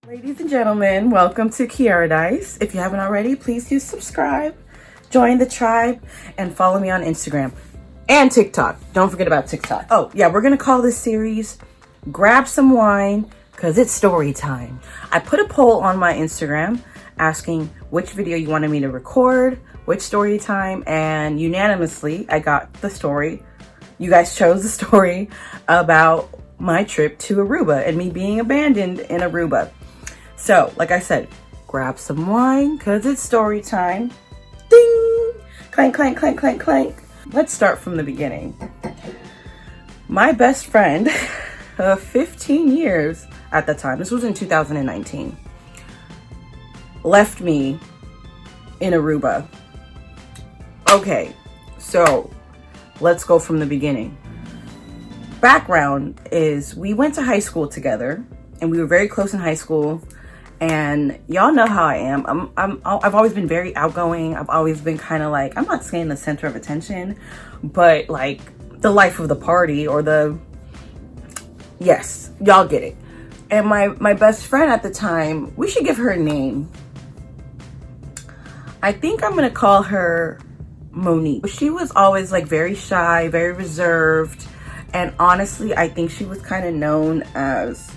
Ladies and gentlemen, welcome to Keiaradise. If you haven't already, please do subscribe, join the tribe, and follow me on Instagram and TikTok. Don't forget about TikTok. Oh yeah, we're gonna call this series Grab Some Wine, cause it's story time. I put a poll on my Instagram asking which video you wanted me to record, which story time, and unanimously I got the story. You guys chose the story about my trip to Aruba and me being abandoned in Aruba. So, like I said, grab some wine, cause it's story time. Ding! Clank, clank, clank, clank, clank. Let's start from the beginning. My best friend of 15 years at the time, this was in 2019, left me in Aruba. Okay, so let's go from the beginning. Background is we went to high school together and we were very close in high school. And y'all know how I am. I've always been very outgoing. I've always been kind of like, I'm not saying the center of attention, but like the life of the party or yes, y'all get it. And my best friend at the time, we should give her a name. I think I'm gonna call her Monique. She was always like very shy, very reserved. And honestly, I think she was kind of known as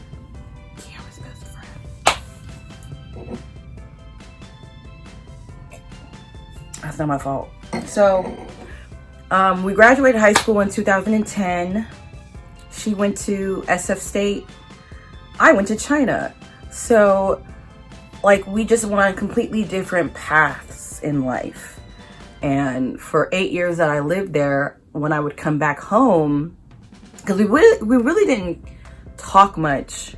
That's not my fault. So, we graduated high school in 2010. She went to SF State. I went to China. So, like, we just went on completely different paths in life. And for 8 years that I lived there, when I would come back home, because we really didn't talk much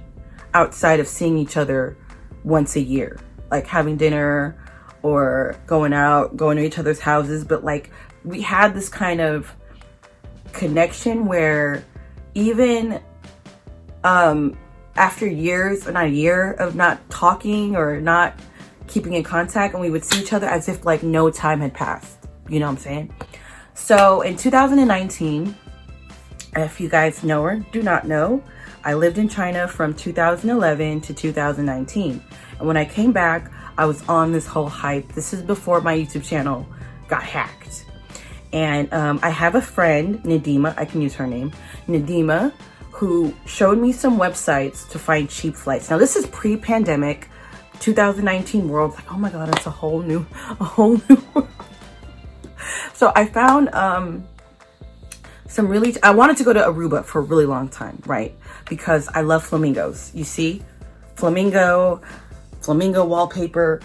outside of seeing each other once a year, like having dinner or going out, going to each other's houses. But like we had this kind of connection where even after years, not a year of not talking or not keeping in contact, and we would see each other as if like no time had passed. You know what I'm saying? So in 2019, if you guys know or do not know, I lived in China from 2011 to 2019. And when I came back, I was on this whole hype. This is before my YouTube channel got hacked. And I have a friend, Nadima, I can use her name, Nadima, who showed me some websites to find cheap flights. Now this is pre-pandemic, 2019 world. Like, oh my God, it's a whole new world. So I found I wanted to go to Aruba for a really long time, right? Because I love flamingos. You see, flamingo wallpaper,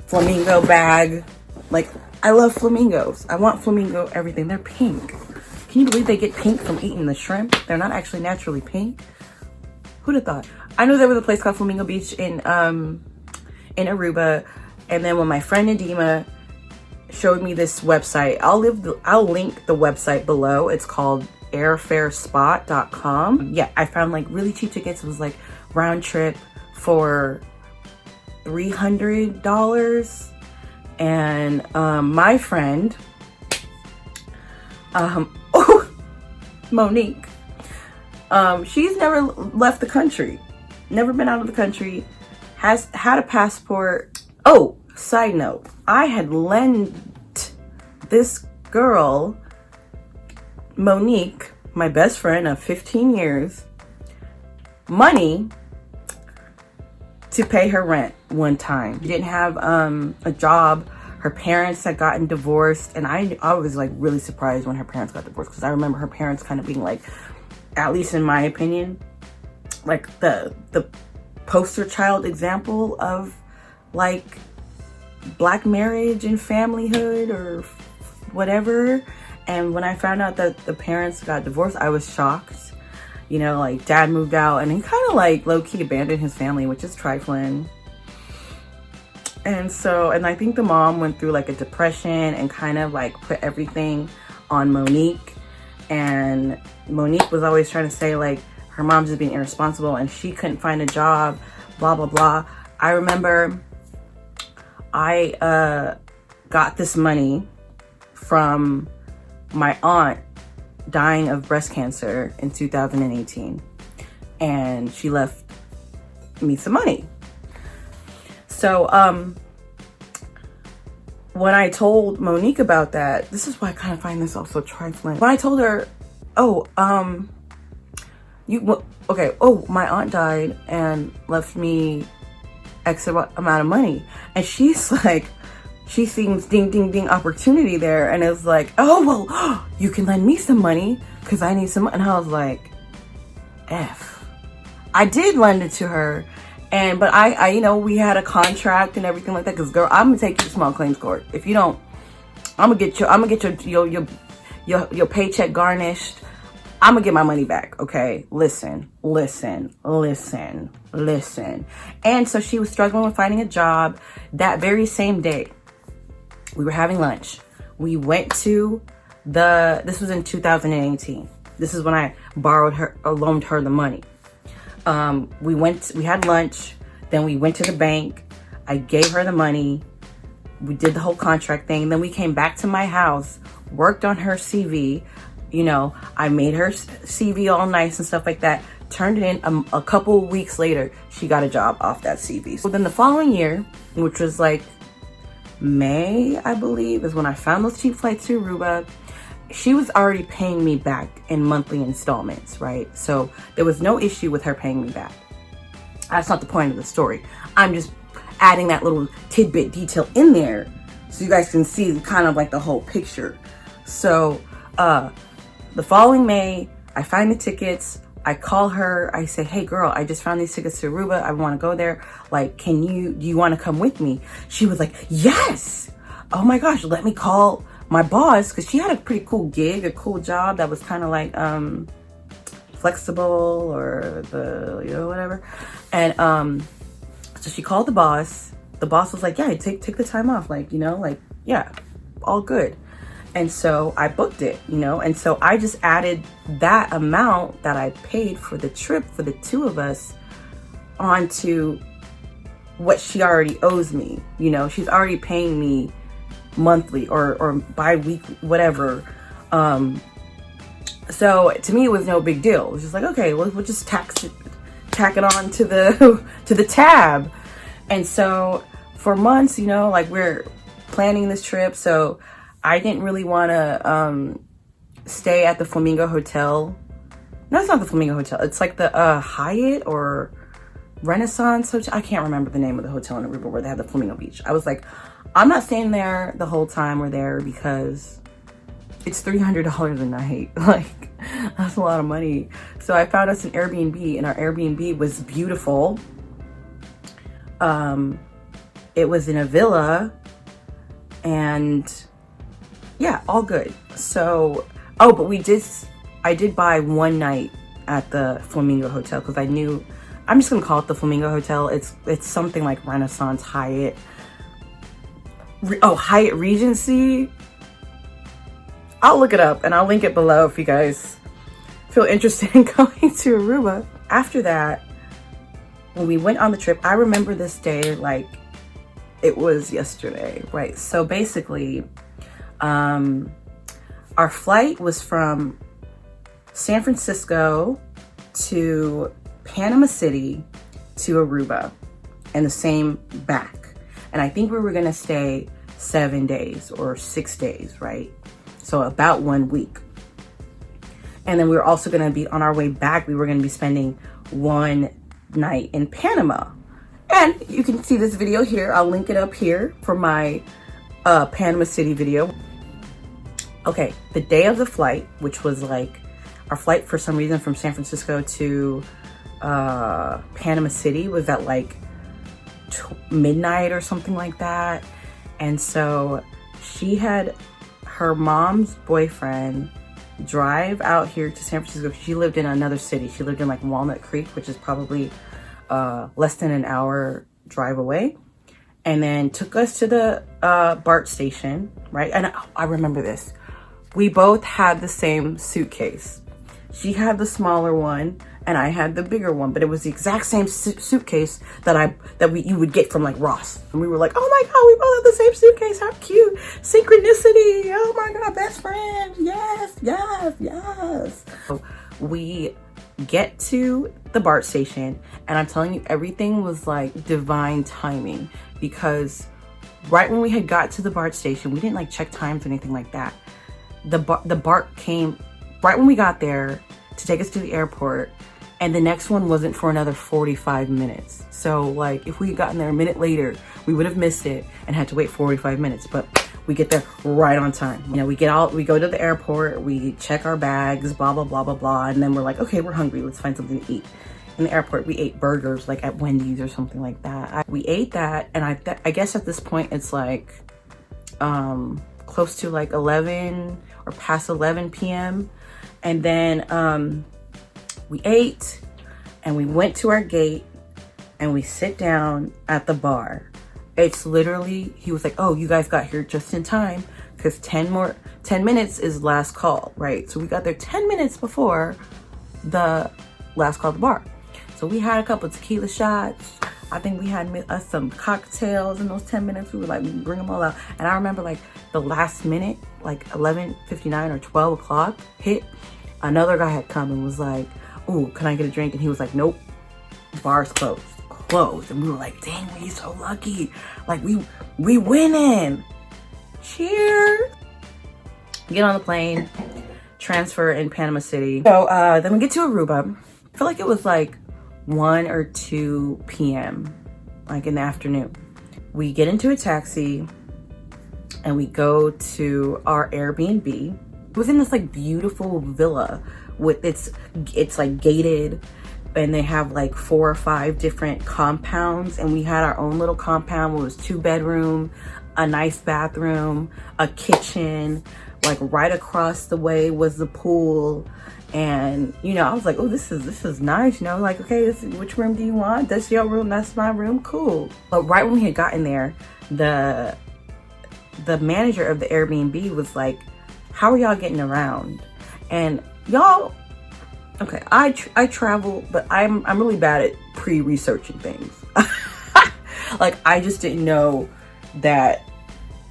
flamingo bag. Like, I love flamingos. I want flamingo everything. They're pink. Can you believe they get pink from eating the shrimp? They're not actually naturally pink. Who'd have thought? I knew there was a place called Flamingo Beach in Aruba. And then when my friend Nadima showed me this website, I'll link the website below. It's called airfarespot.com. Yeah, I found like really cheap tickets. It was like round trip for $300. And my friend Monique, she's never left the country, never been out of the country, has had a passport. Oh, side note, I had lent this girl Monique, my best friend of 15 years, money to pay her rent one time. She didn't have a job. Her parents had gotten divorced, and I was like really surprised when her parents got divorced, because I remember her parents kind of being like, at least in my opinion, like the poster child example of like Black marriage and familyhood or whatever. And when I found out that the parents got divorced, I was shocked. You know, like dad moved out and he kind of like low-key abandoned his family, which is trifling. And so, and I think the mom went through like a depression and kind of like put everything on Monique. And Monique was always trying to say like her mom's just being irresponsible and she couldn't find a job, blah, blah, blah. I remember I got this money from my aunt dying of breast cancer in 2018. And she left me some money. So when I told Monique about that, this is why I kind of find this also trifling. When I told her, oh, my aunt died and left me X amount of money. And she's like, she seems ding, ding, ding opportunity there. And it's like, oh, well, you can lend me some money because I need some. And I was like, F. I did lend it to her. But I, you know, we had a contract and everything like that. Cause girl, I'm gonna take you to small claims court. If you don't, I'm gonna get your paycheck garnished. I'm gonna get my money back. Okay. Listen. And so she was struggling with finding a job. That very same day, we were having lunch. We went to this was in 2018. This is when I loaned her the money. We had lunch, then we went to the bank. I gave her the money. We did the whole contract thing. Then we came back to my house, worked on her CV. You know, I made her CV all nice and stuff like that. Turned it in. A couple weeks later, she got a job off that CV. So then the following year, which was like May, I believe, is when I found those cheap flights to Aruba. She was already paying me back in monthly installments, right? So there was no issue with her paying me back. That's not the point of the story. I'm just adding that little tidbit detail in there so you guys can see kind of like the whole picture. So the following May, I find the tickets. I call her. I say, hey girl, I just found these tickets to Aruba. I want to go there. Like, do you want to come with me? She was like, yes. Oh my gosh, let me call my boss, because she had a pretty cool gig, a cool job that was kind of like flexible or whatever. And so she called the boss. The boss was like, yeah, take the time off, like, you know, like, yeah, all good. And so I booked it, you know, and so I just added that amount that I paid for the trip for the two of us onto what she already owes me. You know, she's already paying me monthly or bi-weekly, whatever. So to me, it was no big deal. It was just like, okay, we'll just tack it on to the tab. And so for months, you know, like we're planning this trip. So I didn't really want to stay at the Flamingo Hotel. No, it's not the Flamingo Hotel. It's like the Hyatt or Renaissance Hotel. I can't remember the name of the hotel in Aruba where they have the Flamingo Beach. I was like, I'm not staying there the whole time we're there because it's $300 a night. Like, that's a lot of money. So I found us an Airbnb, and our Airbnb was beautiful. It was in a villa, and yeah, all good. So, oh, but I did buy one night at the Flamingo Hotel because I knew, I'm just gonna call it the Flamingo Hotel. It's something like Renaissance, Hyatt. Hyatt Regency. I'll look it up and I'll link it below if you guys feel interested in going to Aruba. After that, when we went on the trip, I remember this day like it was yesterday, right? So basically, our flight was from San Francisco to Panama City to Aruba and the same back. And I think we were gonna stay 7 days or 6 days, right? So about 1 week. And then we were also gonna be on our way back. We were gonna be spending one night in Panama. And you can see this video here. I'll link it up here for my Panama City video. Okay, the day of the flight, which was like our flight for some reason from San Francisco to Panama City was at like midnight or something like that. And so she had her mom's boyfriend drive out here to San Francisco. She lived in another city. She lived in like Walnut Creek, which is probably less than an hour drive away. And then took us to the BART station, right? And I remember this. We both had the same suitcase. She had the smaller one and I had the bigger one, but it was the exact same suitcase that you would get from like Ross. And we were like, oh my God, we both have the same suitcase. How cute. Synchronicity. Oh my God, best friends. Yes, yes, yes. So we get to the BART station, and I'm telling you, everything was like divine timing, because right when we had got to the BART station, we didn't like check times or anything like that. The BART came right when we got there to take us to the airport, and the next one wasn't for another 45 minutes. So like if we had gotten there a minute later, we would have missed it and had to wait 45 minutes, but we get there right on time. You know, we go to the airport, we check our bags, blah, blah, blah, blah, blah. And then we're like, okay, we're hungry. Let's find something to eat. In the airport, we ate burgers like at Wendy's or something like that. We ate that. And I guess at this point it's like close to like 11 or past 11 p.m. And then we ate and we went to our gate and we sit down at the bar. It's literally, he was like, oh, you guys got here just in time because 10 minutes is last call, right? So we got there 10 minutes before the last call at the bar. So we had a couple of tequila shots. I think we had us some cocktails in those 10 minutes. We were like, bring them all out. And I remember like the last minute, like 11:59 or 12 o'clock hit, another guy had come and was like, ooh, can I get a drink? And he was like, nope, bar's closed. And we were like, dang, we so lucky. Like we winning. Cheers. Get on the plane, transfer in Panama City. So then we get to Aruba. I feel like it was like 1 or 2 p.m. like in the afternoon. We get into a taxi and we go to our Airbnb. It was in this like beautiful villa with it's like gated, and they have like 4 or 5 different compounds, and we had our own little compound where it was 2 bedroom, a nice bathroom, a kitchen, like right across the way was the pool. And you know, I was like, oh, this is nice, you know, like, okay, which room do you want? That's your room, that's my room, cool. But right when we had gotten there, the manager of the Airbnb was like, how are y'all getting around? And y'all, okay, I travel, but I'm really bad at pre-researching things. Like, I just didn't know that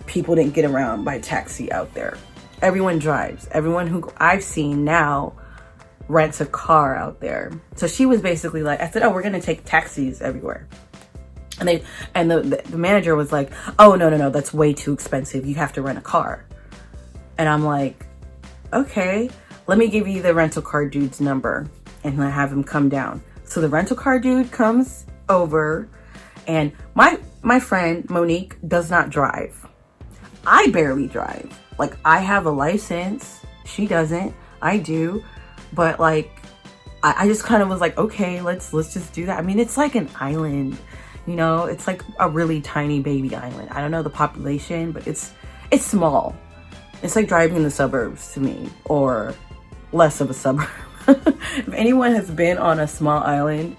people didn't get around by taxi out there. Everyone drives. Everyone who I've seen now rents a car out there. So she was basically like, I said, oh, we're gonna take taxis everywhere. And the manager was like, oh, no, that's way too expensive. You have to rent a car. And I'm like, okay, let me give you the rental car dude's number and I have him come down. So the rental car dude comes over, and my friend Monique does not drive. I barely drive. Like, I have a license. She doesn't. I do. But like, I just kind of was like, okay, let's just do that. I mean, it's like an island, you know, it's like a really tiny baby island. I don't know the population, but it's small. It's like driving in the suburbs to me, or less of a suburb. If anyone has been on a small island,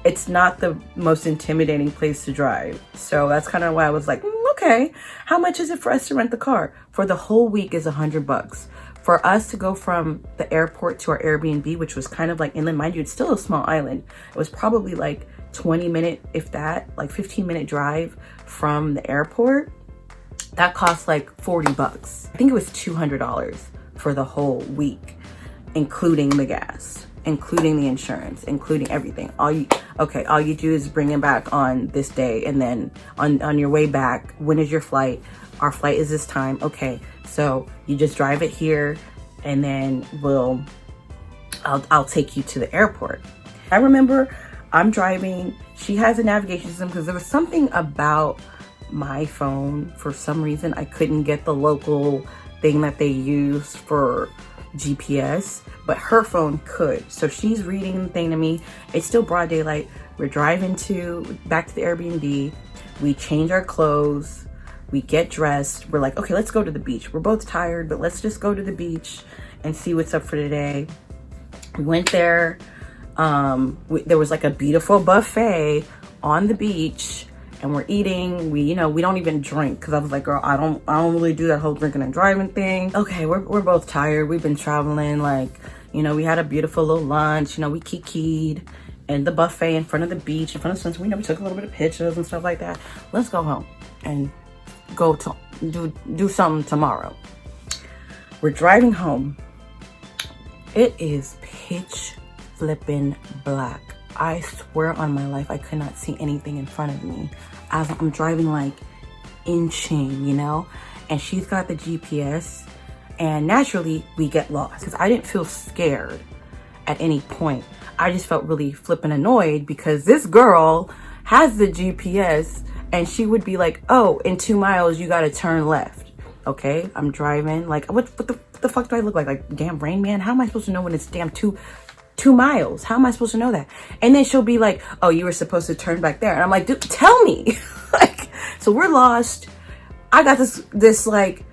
it's not the most intimidating place to drive. So that's kind of why I was like, okay, how much is it for us to rent the car? For the whole week is $100. For us to go from the airport to our Airbnb, which was kind of like inland, mind you, it's still a small island. It was probably like 20-minute, if that, like 15-minute drive from the airport. That cost like $40. I think it was $200 for the whole week, including the gas, including the insurance, including everything. All you do is bring it back on this day, and then on your way back, when is your flight? Our flight is this time. Okay, so you just drive it here, and then I'll take you to the airport. I remember I'm driving. She has a navigation system because there was something about my phone. For some reason, I couldn't get the local thing that they use for GPS, but her phone could. So she's reading the thing to me. It's still broad daylight. We're driving back to the Airbnb. We change our clothes. We get dressed. We're like, okay, let's go to the beach. We're both tired, but let's just go to the beach and see what's up for today. We went there. There was like a beautiful buffet on the beach, and we're eating. We don't even drink, because I was like, girl, I don't really do that whole drinking and driving thing. Okay, we're both tired. We've been traveling, like, we had a beautiful little lunch. We kikied and the buffet in front of the beach, in front of the sunset. We took a little bit of pictures and stuff like that. Let's go home and go to do something tomorrow. We're driving home. It is pitch flipping black. I swear on my life, I could not see anything in front of me as I'm driving, like inching, you know? And she's got the GPS, and naturally we get lost because I didn't feel scared at any point. I just felt really flippin' annoyed because this girl has the GPS and she would be like, oh, in 2 miles, you gotta turn left. Okay, I'm driving, like, what the fuck do I look like? Like, damn Rain Man? How am I supposed to know when it's damn two miles? How am I supposed to know that? And then she'll be like, oh, you were supposed to turn back there. And I'm like, dude, tell me. Like, so we're lost. I got this like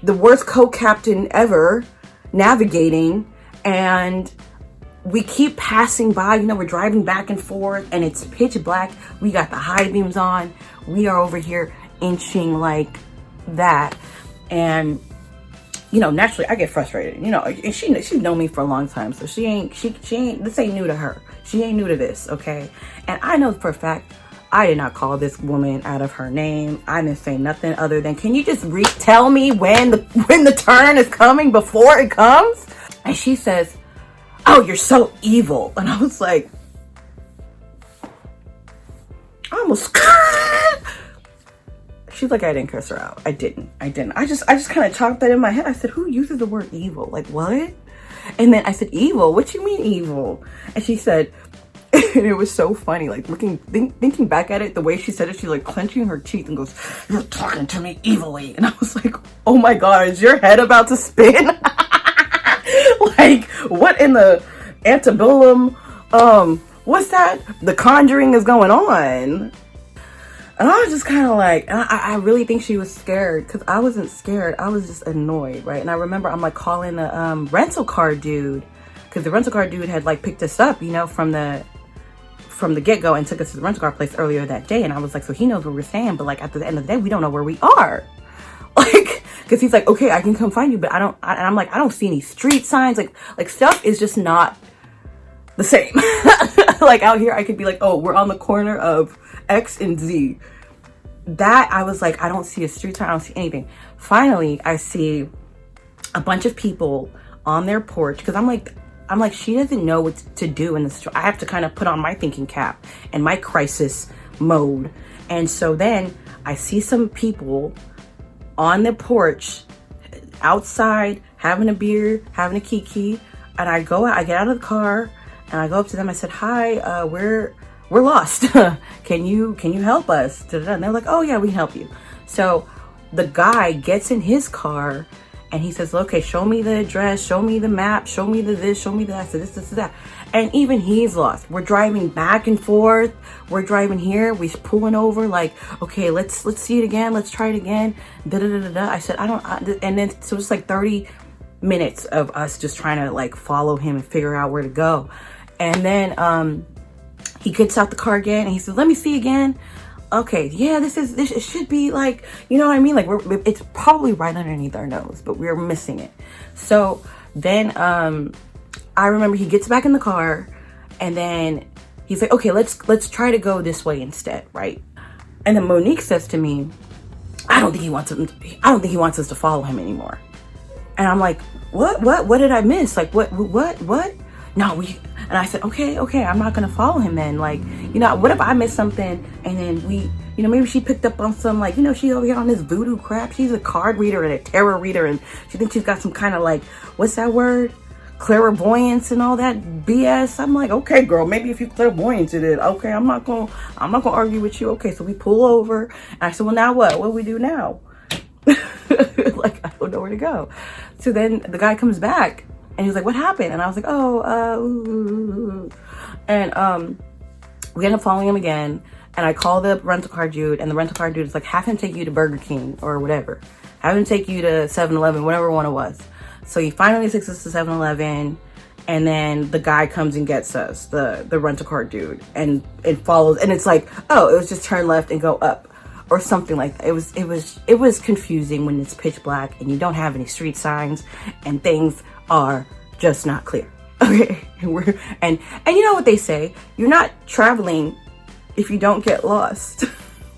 the worst co-captain ever navigating, and we keep passing by, you know, we're driving back and forth and it's pitch black. We got the high beams on. We are over here inching like that. And, you know, naturally I get frustrated, you know, and she's known me for a long time. So she ain't, this ain't new to her. She ain't new to this. Okay. And I know for a fact, I did not call this woman out of her name. I didn't say nothing other than, can you just tell me when the turn is coming before it comes? And she says, oh, you're so evil. And I was like, I almost, she's like, I didn't curse her out. I didn't. I just kind of chalked that in my head. I said, who uses the word evil? Like, what? And then I said, evil? What you mean evil? And she said, and it was so funny, like thinking back at it, the way she said it, she's like clenching her teeth and goes, you're talking to me evilly. And I was like, oh my God, is your head about to spin? Like, what in the antebellum, what's that? The Conjuring is going on. And I was just kind of like, I really think she was scared, because I wasn't scared. I was just annoyed, right? And I remember I'm like calling the rental car dude, because the rental car dude had like picked us up, you know, from the get-go and took us to the rental car place earlier that day. And I was like, so he knows what we're saying, but like at the end of the day, we don't know where we are. Like, because he's like, okay, I can come find you, but and I'm like, I don't see any street signs. Like stuff is just not the same. Like out here, I could be like, oh, we're on the corner of X and Z. That I was like, I don't see a street sign. I don't see anything. Finally, I see a bunch of people on their porch, because I'm like, she doesn't know what to do in this. I have to kind of put on my thinking cap and my crisis mode. And so then I see some people on the porch outside having a beer, having a kiki. And I go out, I get out of the car and I go up to them. I said, hi, we're lost. Can you help us? And they're like, oh yeah, we can help you. So the guy gets in his car and he says, okay, show me the address, show me the map, show me the this, show me that. I said, this, that. And even he's lost. We're driving back and forth. We're driving here. We're pulling over like, okay, let's see it again. Let's try it again. I said, and then so it's like 30 minutes of us just trying to like follow him and figure out where to go. And then he gets out the car again and he says, let me see again. Okay, yeah, this it should be like, you know what I mean? Like it's probably right underneath our nose, but we're missing it. So then I remember he gets back in the car and then he's like, okay, let's try to go this way instead, right? And then Monique says to me, I don't think he wants us to follow him anymore. And I'm like, what did I miss? Like what? No, and I said, okay, I'm not gonna follow him then. Like, you know, what if I missed something and then we, you know, maybe she picked up on some, like, you know, she's over here on this voodoo crap. She's a card reader and a tarot reader and she thinks she's got some kind of like, what's that word? Clairvoyance and all that BS. I'm like, okay, girl, maybe if you clairvoyance it is, okay, I'm not gonna argue with you. Okay, so we pull over and I said, well, now what do we do now? Like, I don't know where to go. So then the guy comes back and he was like, what happened? And I was like, and we ended up following him again. And I called the rental car dude, and the rental car dude is like, have him take you to Burger King or whatever. Have him take you to 7-Eleven, whatever one it was. So he finally takes us to 7-Eleven, and then the guy comes and gets us, the rental car dude, and it follows. And it's like, oh, it was just turn left and go up or something like that. It was confusing when it's pitch black and you don't have any street signs and things are just not clear. Okay, and you know what they say, you're not traveling if you don't get lost.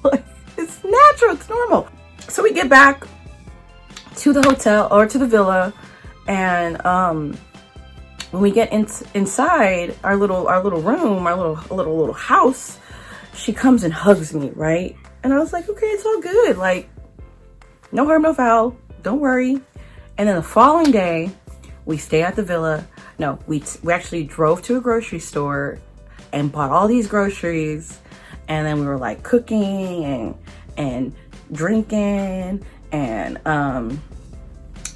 Like, it's natural, it's normal. So we get back to the hotel or to the villa, and when we get inside our little room, our little house, she comes and hugs me, right? And I was like, okay, it's all good. Like, no harm, no foul. Don't worry. And then the following day, we stay at the villa. No, we actually drove to a grocery store and bought all these groceries. And then we were like cooking and drinking and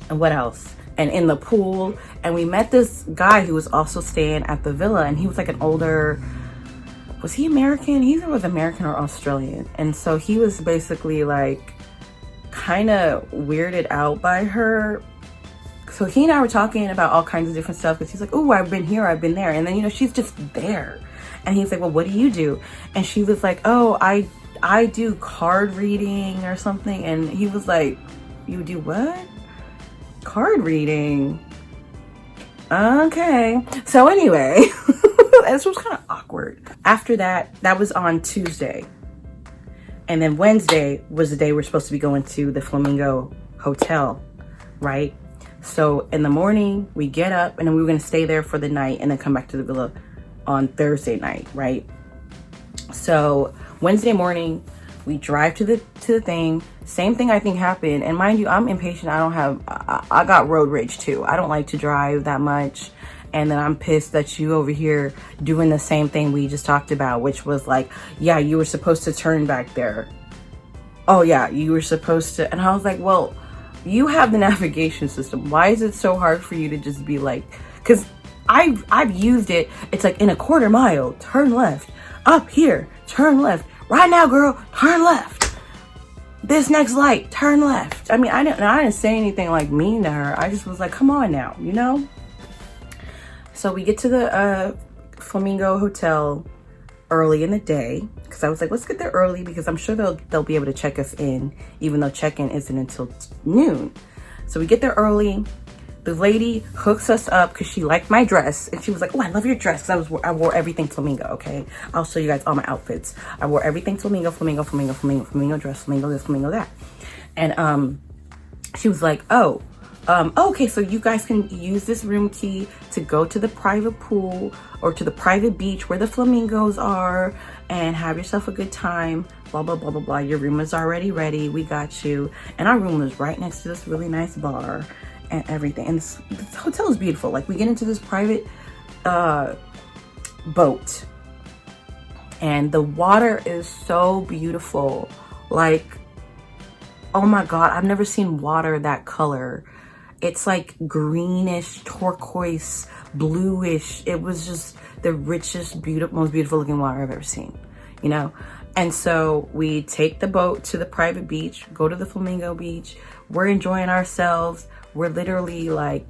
what else? And in the pool. And we met this guy who was also staying at the villa, and he was like an older, was he American? He either was American or Australian. And so he was basically like kind of weirded out by her. So he and I were talking about all kinds of different stuff, because he's like, oh, I've been here, I've been there. And then, you know, she's just there. And he's like, well, what do you do? And she was like, oh, I do card reading or something. And he was like, you do what? Card reading? Okay. So anyway, this was kind of awkward. After that, that was on Tuesday. And then Wednesday was the day we're supposed to be going to the Flamingo Hotel, right? So in the morning, we get up, and then we were going to stay there for the night and then come back to the villa on Thursday night, right? So Wednesday morning, we drive to the thing. Same thing I think happened. And mind you, I'm impatient. I got road rage too. I don't like to drive that much. And then I'm pissed that you over here doing the same thing we just talked about, which was like, yeah, you were supposed to turn back there. Oh yeah, you were supposed to. And I was like, well, you have the navigation system. Why is it so hard for you to just be like, because I've used it. It's like, in a quarter mile, turn left. Up here, turn left. Right now, girl, turn left. This next light, turn left. I mean, I didn't say anything like mean to her. I just was like, come on now, you know? So we get to the Flamingo Hotel early in the day, because I was like, let's get there early, because I'm sure they'll be able to check us in, even though check-in isn't until noon. So we get there early. The lady hooks us up because she liked my dress, and she was like, oh, I love your dress, because I wore everything Flamingo. Okay, I'll show you guys all my outfits. I wore everything Flamingo dress, Flamingo this, Flamingo that. And she was like, okay, so you guys can use this room key to go to the private pool or to the private beach where the flamingos are and have yourself a good time, blah, blah, blah, blah, blah. Your room is already ready. We got you. And our room was right next to this really nice bar and everything. And this hotel is beautiful. Like, we get into this private boat, and the water is so beautiful. Like, oh my God, I've never seen water that color. It's like greenish, turquoise, bluish. It was just the richest, most beautiful looking water I've ever seen, you know? And so we take the boat to the private beach, go to the Flamingo Beach. We're enjoying ourselves. We're literally like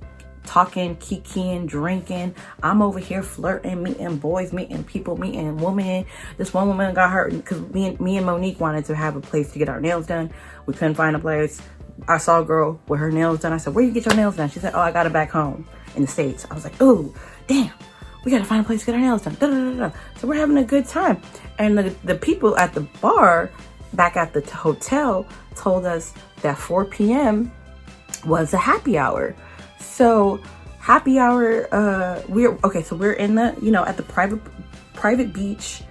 talking, kikiing, drinking. I'm over here flirting, meeting boys, meeting people, meeting women. This one woman got hurt because me and Monique wanted to have a place to get our nails done. We couldn't find a place. I saw a girl with her nails done. I said, where you get your nails done? She said, oh, I got it back home in the States. I was like, oh, damn, we got to find a place to get our nails done. Da, da, da, da. So we're having a good time. And the people at the bar back at the hotel told us that 4 p.m. was a happy hour. So happy hour, we're in the, you know, at the private beach.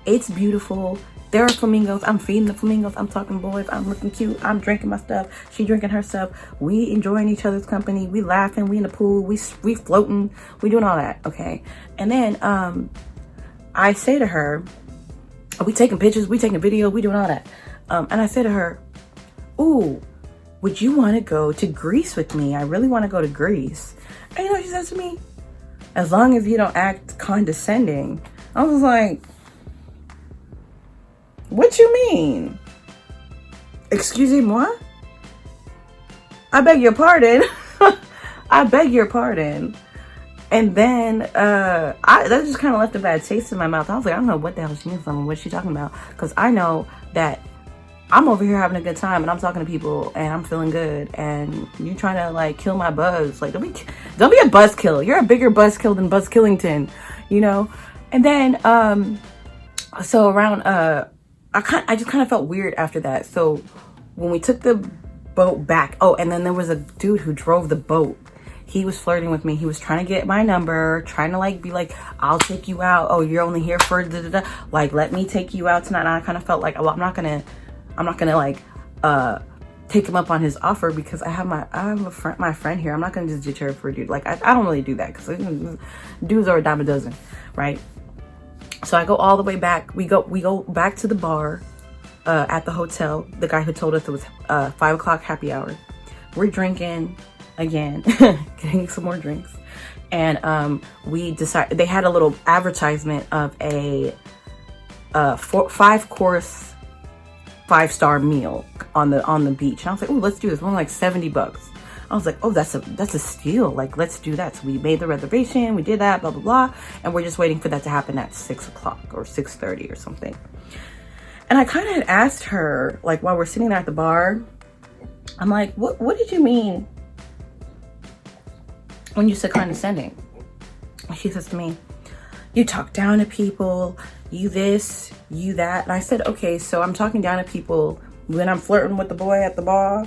It's beautiful. There are flamingos. I'm feeding the flamingos. I'm talking boys. I'm looking cute. I'm drinking my stuff. She drinking her stuff. We enjoying each other's company. We laughing. We in the pool. We floating. We doing all that. Okay. And then I say to her, we taking pictures. We taking video. We doing all that. And I say to her, ooh, would you want to go to Greece with me? I really want to go to Greece. And you know what she says to me? As long as you don't act condescending. I was like, what you mean? Excusez-moi? I beg your pardon. I beg your pardon. And then that just kind of left a bad taste in my mouth. I was like, I don't know what the hell she means. What's she talking about? Because I know that I'm over here having a good time and I'm talking to people and I'm feeling good, and you trying to like kill my buzz. Like, don't be a buzzkill. You're a bigger buzzkill than Buzz Killington, you know? And then so around I just kind of felt weird after that. So when we took the boat back, oh, and then there was a dude who drove the boat. he was flirting with me. He was trying to get my number, trying to like be like, I'll take you out. Oh, you're only here for da, da, da. Like, let me take you out tonight. And I kind of felt like, well, I'm not gonna like take him up on his offer because I have my friend here. I'm not gonna just ditch her for a dude. Like, I don't really do that because dudes are a dime a dozen, right? So I go all the way back. We go back to the bar at the hotel. The guy who told us it was 5 o'clock happy hour. We're drinking again, getting some more drinks, and we decided they had a little advertisement of a 5-course 5-star meal on the beach. And I was like, oh, let's do this. One like $70. I was like, oh, that's a steal. Like, let's do that. So we made the reservation. We did that, blah blah blah, and we're just waiting for that to happen at 6 o'clock or 6:30 or something. And I kind of had asked her, like, while we're sitting there at the bar, I'm like, what did you mean when you said condescending? She says to me, you talk down to people, you this, you that. And I said, okay, so I'm talking down to people when I'm flirting with the boy at the bar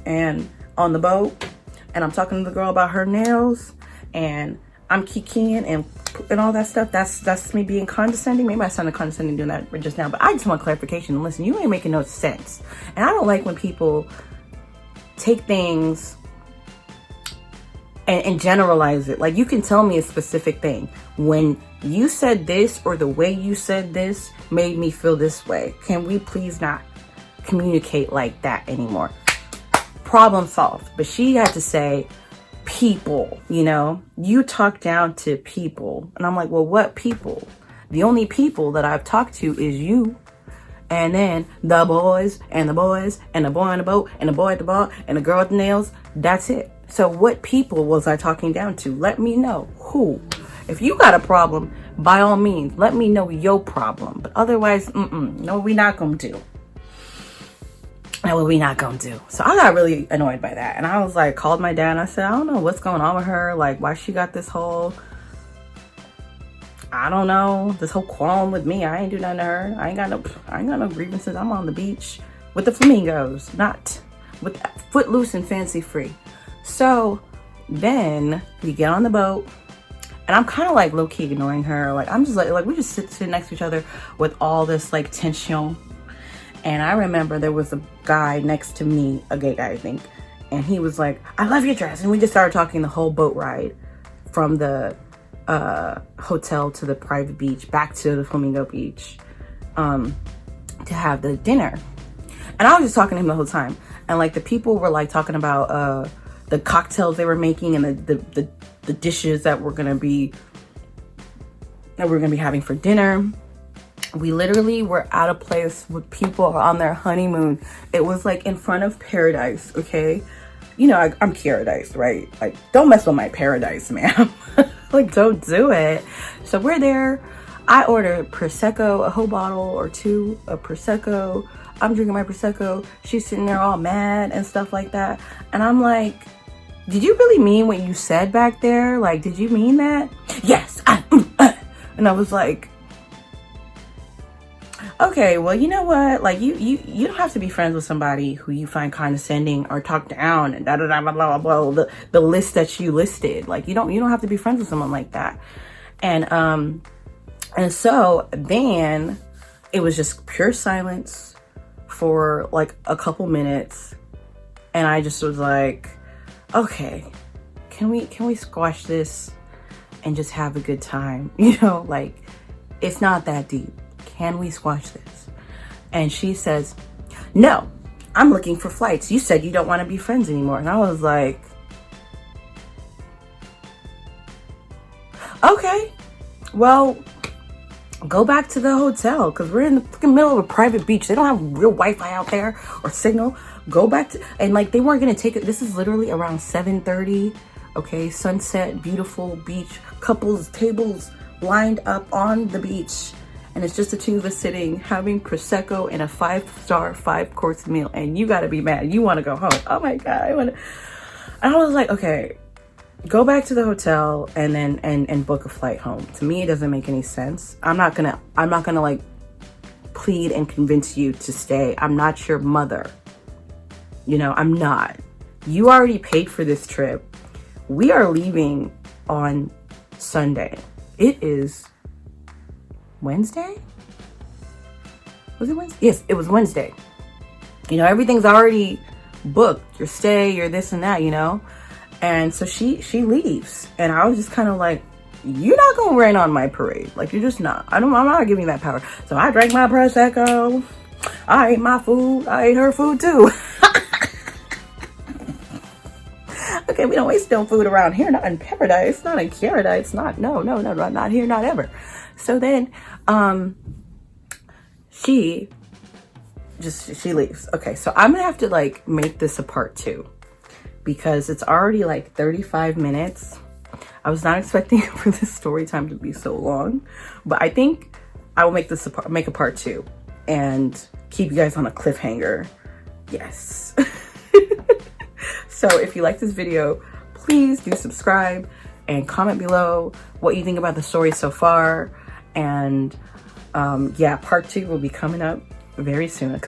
and on the boat, and I'm talking to the girl about her nails, and I'm kikiing and all that stuff. That's me being condescending. Maybe I sounded condescending doing that just now, but I just want clarification. Listen, you ain't making no sense. And I don't like when people take things and generalize it. Like, you can tell me a specific thing. When you said this, or the way you said this made me feel this way. Can we please not communicate like that anymore? Problem solved. But she had to say people, you know, you talk down to people. And I'm like, well, what people? The only people that I've talked to is you, and then the boys and the boys and the boy on the boat and the boy at the bar and the girl with the nails. That's it. So what people was I talking down to? Let me know who. If you got a problem, by all means, let me know your problem. But otherwise, no, we not gonna do. That's what we not gonna do. So I got really annoyed by that. And I was like, called my dad and I said, I don't know what's going on with her. Like, why she got this whole, I don't know, this whole quarrel with me. I ain't do nothing to her. I ain't got no grievances. I'm on the beach with the flamingos, not with footloose and fancy free. So then we get on the boat, and I'm kind of like low-key ignoring her. Like, I'm just like we just sit next to each other with all this like tension. And I remember there was a guy next to me, a gay guy, I think, and he was like, I love your dress. And we just started talking the whole boat ride from the hotel to the private beach, back to the Flamingo beach, to have the dinner. And I was just talking to him the whole time. And like the people were like talking about the cocktails they were making and the dishes that we're gonna be having for dinner. We literally were at a place with people on their honeymoon. It was like in front of Paradise, okay? You know, I'm Keiaradise, right? Like, don't mess with my paradise, ma'am. Like, don't do it. So we're there. I ordered Prosecco, a whole bottle or two of Prosecco. I'm drinking my Prosecco. She's sitting there all mad and stuff like that. And I'm like, did you really mean what you said back there? Like, did you mean that? Yes. And I was like, okay, well, you know what? Like, you don't have to be friends with somebody who you find condescending or talk down and da da da blah blah blah. The list that you listed, like, you don't have to be friends with someone like that. And so then it was just pure silence for like a couple minutes, and I just was like, okay, can we squash this and just have a good time? You know, like, it's not that deep. Can we squash this? And she says, no, I'm looking for flights. You said you don't want to be friends anymore. And I was like, okay, well, go back to the hotel, because we're in the fucking middle of a private beach. They don't have real Wi-Fi out there or signal. Go back to, and like, they weren't going to take it. This is literally around 7:30. Okay. Sunset, beautiful beach, couples, tables lined up on the beach. And it's just the two of us sitting, having Prosecco and a 5-star 5-course meal. And you got to be mad. You want to go home. Oh my God. And I was like, okay, go back to the hotel and then, and book a flight home. To me, it doesn't make any sense. I'm not gonna like plead and convince you to stay. I'm not your mother. You know, I'm not. You already paid for this trip. we are leaving on Sunday. It is Wednesday? Was it Wednesday? Yes, it was Wednesday. You know, everything's already booked, your stay, your this and that, you know? And so she leaves. And I was just kind of like, you're not gonna rain on my parade. Like, you're just not. I'm not giving you that power. So I drank my Prosecco. I ate my food. I ate her food too. Okay, we don't waste no food around here. Not in Paradise. Not in Keiaradise. Not, no, not here, not ever. So then, she leaves. Okay, so I'm gonna have to like make this a part 2 because it's already like 35 minutes. I was not expecting for this story time to be so long, but I think I will make this make a part 2 and keep you guys on a cliffhanger. Yes. So if you like this video, please do subscribe and comment below what you think about the story so far. And yeah, part 2 will be coming up very soon.